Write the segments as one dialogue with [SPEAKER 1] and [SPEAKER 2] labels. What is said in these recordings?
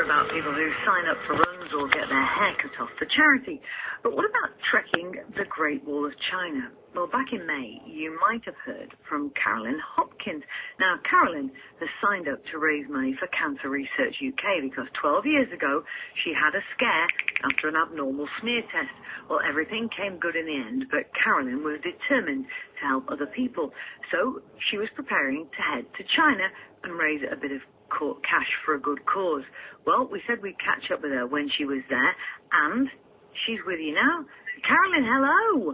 [SPEAKER 1] about people who sign up for runs or get their hair cut off for charity. But what about trekking the Great Wall of China? Well, back in May, you might have heard from Carolyn Hopkins. Now, Carolyn has signed up to raise money for Cancer Research UK because 12 years ago, she had a scare after an abnormal smear test. Well, everything came good in the end, but Carolyn was determined to help other people. So she was preparing to head to China and raise a bit of cash for a good cause. Well, we said we'd catch up with her when she was there, and she's with you now. Carolyn, hello.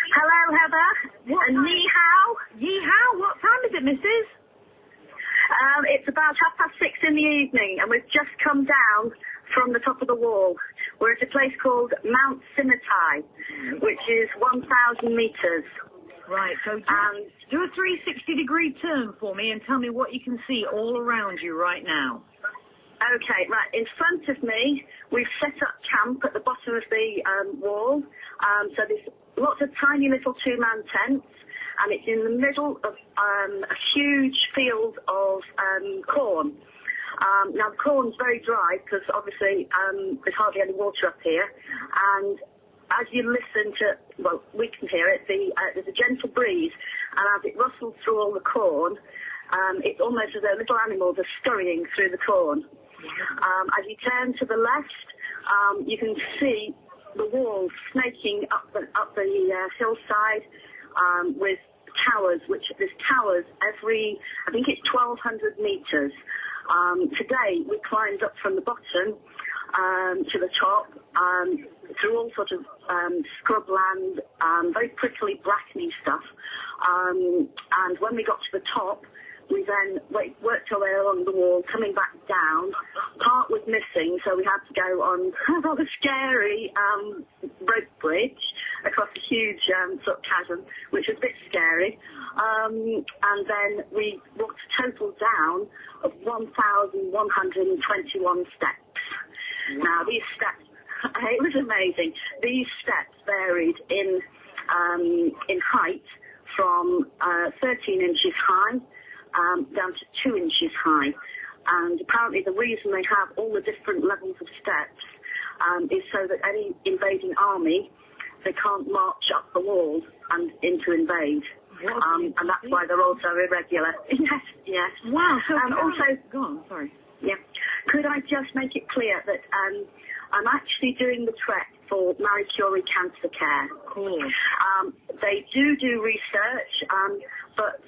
[SPEAKER 2] Hello, Heather.
[SPEAKER 1] What
[SPEAKER 2] Ni hao.
[SPEAKER 1] Yee hao. What time is it, missus?
[SPEAKER 2] It's about 6:30 in the evening, and we've just come down from the top of the wall. We're at a place called Mount Simitai, which is 1,000 metres.
[SPEAKER 1] Right, so do a 360-degree turn for me and tell me what you can see all around you right now.
[SPEAKER 2] Okay, right. In front of me, we've set up camp at the bottom of the wall. So there's lots of tiny little two-man tents, and it's in the middle of a huge field of corn. Now, the corn's very dry because obviously there's hardly any water up here, and as you listen to, well, we can hear it, there's a gentle breeze, and as it rustles through all the corn, it's almost as though little animals are scurrying through the corn. As you turn to the left, you can see the wall snaking up the hillside with towers, which there's towers every, I think it's 1,200 metres. Today, we climbed up from the bottom to the top, through all sorts of scrubland, very prickly, brackeny stuff. And when we got to the top, we then worked our way along the wall, coming back down. Part was missing, so we had to go on a rather scary rope bridge across a huge sort of chasm, which was a bit scary. And then we walked a total down of 1,121 steps. Now, these steps, it was amazing. These steps varied in height from 13 inches high down to 2 inches high. And apparently the reason they have all the different levels of steps is so that any invading army, they can't march up the wall and into invade. And that's why they're also irregular. Yes, yes.
[SPEAKER 1] Wow. So
[SPEAKER 2] also,
[SPEAKER 1] go on, sorry.
[SPEAKER 2] Yeah. Could I just make it clear that I'm actually doing the trek for Marie Curie Cancer Care.
[SPEAKER 1] Cool.
[SPEAKER 2] They do research, but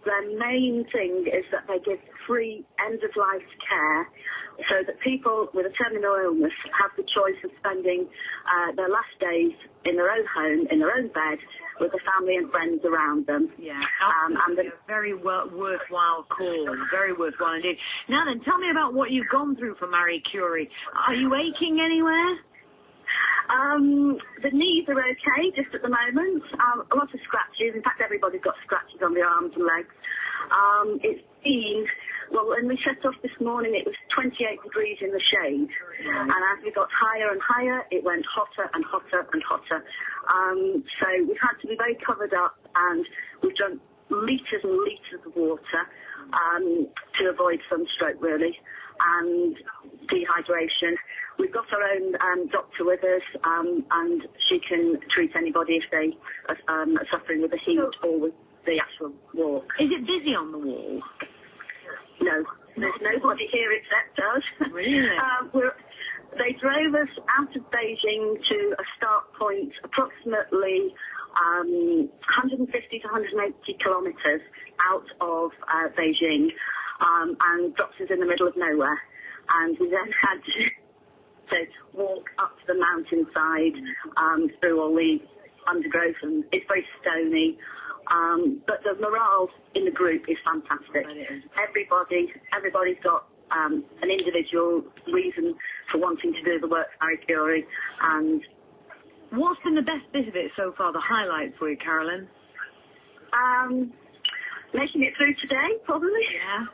[SPEAKER 2] their main thing is that they give free end-of-life care so that people with a terminal illness have the choice of spending their last days in their own home, in their own bed, with the family and friends around them.
[SPEAKER 1] Yeah, absolutely. A very worthwhile cause, very worthwhile indeed. Now then, tell me about what you've gone through for Marie Curie. Are you aching anywhere?
[SPEAKER 2] The knees are okay, just at the moment. A lot of scratches. In fact, everybody's got scratches on their arms and legs. It's been, well, when we set off this morning, it was 28 degrees in the shade. And as we got higher and higher, it went hotter and hotter and hotter. So we've had to be very covered up, and we've drunk litres and litres of water to avoid sunstroke, really, and dehydration. We've got our own doctor with us, and she can treat anybody if they are suffering with the heat or with the actual walk.
[SPEAKER 1] Is it busy on the wall?
[SPEAKER 2] No, there's nobody here except us.
[SPEAKER 1] Really?
[SPEAKER 2] They drove us out of Beijing to a start point approximately 150 to 180 kilometres out of Beijing, and dropped us in the middle of nowhere. And we then had to walk up the mountainside through all the undergrowth, and it's very stony. But the morale in the group is fantastic. Everybody's got an individual reason for wanting to do the work for Marie Curie. And
[SPEAKER 1] what's been the best bit of it so far, the highlight for you, Carolyn?
[SPEAKER 2] Making it through today, probably.
[SPEAKER 1] Yeah.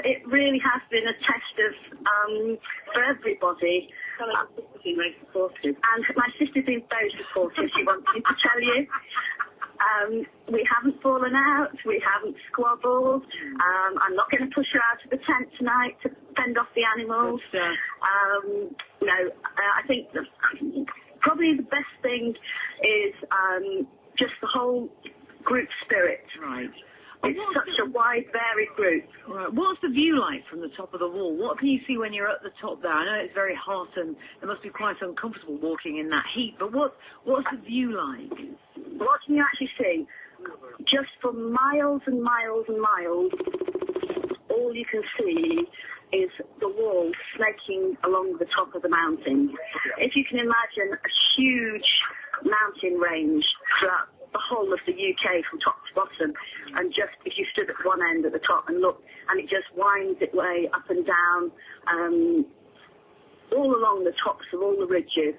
[SPEAKER 2] It really has been a test of for everybody. My sister's been very supportive. And my sister's been very supportive, she wants me to tell you. We haven't fallen out, we haven't squabbled. I'm not going to push her out of the tent tonight to fend off the animals. I think probably the best thing is just the whole group spirit.
[SPEAKER 1] Right.
[SPEAKER 2] It's such a wide, varied group.
[SPEAKER 1] Right. What's the view like from the top of the wall? What can you see when you're at the top there? I know it's very hot and it must be quite uncomfortable walking in that heat, but what's the view like?
[SPEAKER 2] What can you actually see? Just for miles and miles and miles, all you can see is the wall snaking along the top of the mountain. If you can imagine a huge mountain range throughout the whole of the UK from top to bottom, and just if you stood at one end at the top and looked, and it just winds its way up and down all along the tops of all the ridges.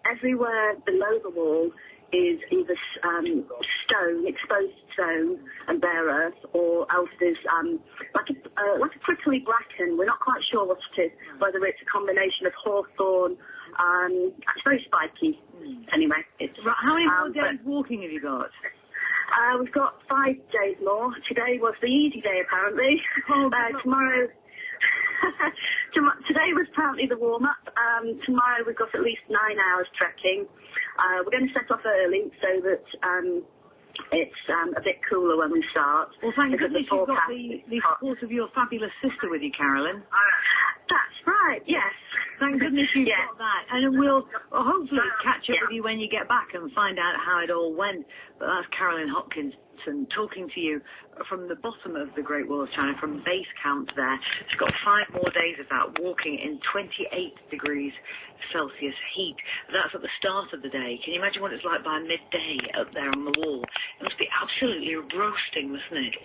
[SPEAKER 2] Everywhere below the wall is either stone, exposed stone and bare earth, or else there's like a prickly bracken. We're not quite sure what it is, whether it's a combination of hawthorn. It's very spiky. Anyway, it's
[SPEAKER 1] right. How many more days walking have you got?
[SPEAKER 2] We've got 5 days more. Today was the easy day, apparently. Tomorrow. Today was apparently the warm-up. Tomorrow we've got at least 9 hours trekking. We're going to set off early so that it's a bit cooler when we start.
[SPEAKER 1] Well, thank goodness you've got the support of your fabulous sister with you, Carolyn.
[SPEAKER 2] That's right, yes.
[SPEAKER 1] Thank goodness you've got that. And we'll hopefully catch up with you when you get back and find out how it all went. But that's Carolyn Hopkinson talking to you from the bottom of the Great Wall of China, from base camp there. She's got 5 more days of that, walking in 28 degrees Celsius heat. That's at the start of the day. Can you imagine what it's like by midday up there on the wall? It must be absolutely roasting, mustn't it?